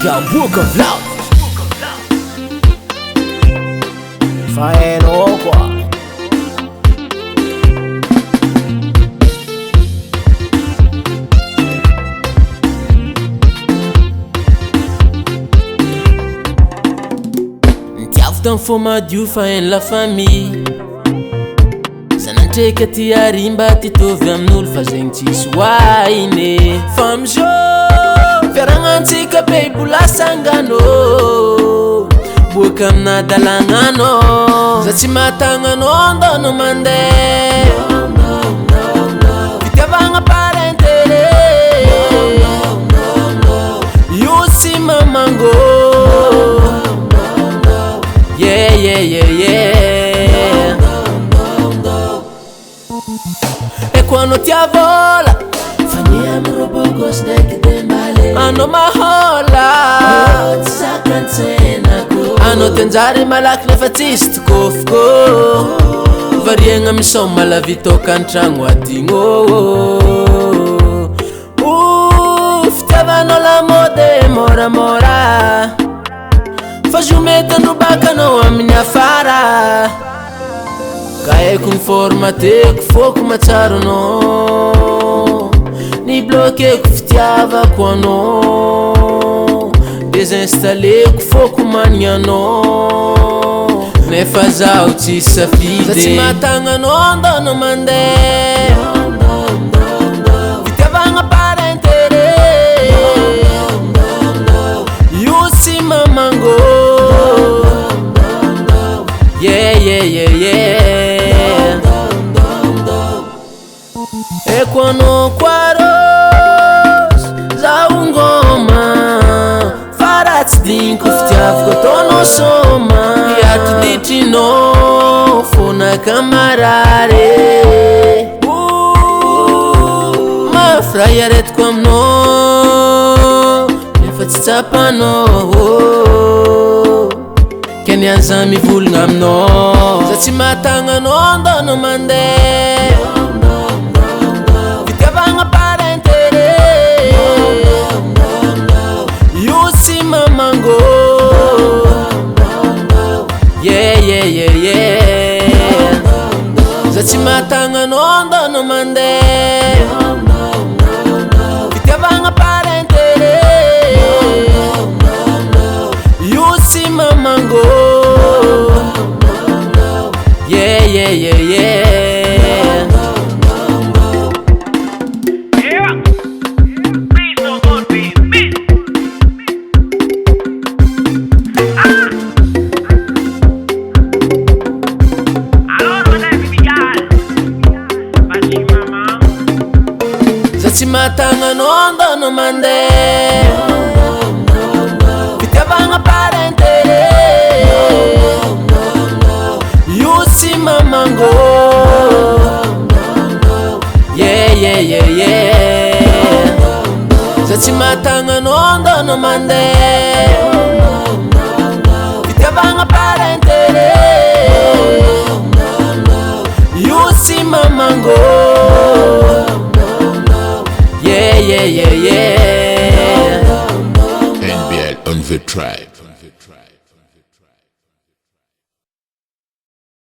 Ja, boka vlaut. Fa hainao koa. Nitiavo tamy fô madio fa hainy la famille. Sanantreka ty arimba ty tovy amin'olo fa zegny tsisy hoainy. Fa amizô fiaragnantsika be ibola sangano boaka amina dalagnanao. Za tsy mahatagnanao andono mandeha fitiavagna par intérêt. Io sy mamango. Yeah, yeah, yeah, yeah. E quando ti avola faniamo robogos dek de male. Ano mahola ano tenjary malaky nefa tsisy tokofoko. Variagna misoma la vitoka antragno adigno. Fitiavanao la mode moramora fa jomety androbakanao amin'ny afara. Ka haiko ny formateko fôko matsaranao. Ny bloqueko fitiavako anao. Désinstalleko fôko manignanao. Nefa zaho tsy safidy. Za tsy mahatagnanao andono mandeha fitiavagna par intérêt. Io sy mamango. Yeah, yeah, yeah, yeah. E quando quaros za ngoma faratsy dinko fitiavako ataonao soma. Hiato ditrinao fona kamarare. Mafray aretiko aminao nefa tsy tsapanao. Keny anza mivolagna aminao. Za tsy mahatagnanao andono mandeha fitiavagna par intérêt. Io sy mamango. Yeah, yeah, yeah, yeah. Za tsy mahatagnanao andono mandeha fitiavagna par intérêt. Io sy mamango. Yeah, yeah, yeah, yeah. Za tsy mahatagnanao andono mandeha fitiavagna par intérêt. Io sy mamango. Yeah, yeah, yeah, yeah. Za tsy mahatagnanao andono mandeha fitiavagna par intérêt. Io sy mamango. Yeah, yeah, yeah, yeah. NBL on the tribe.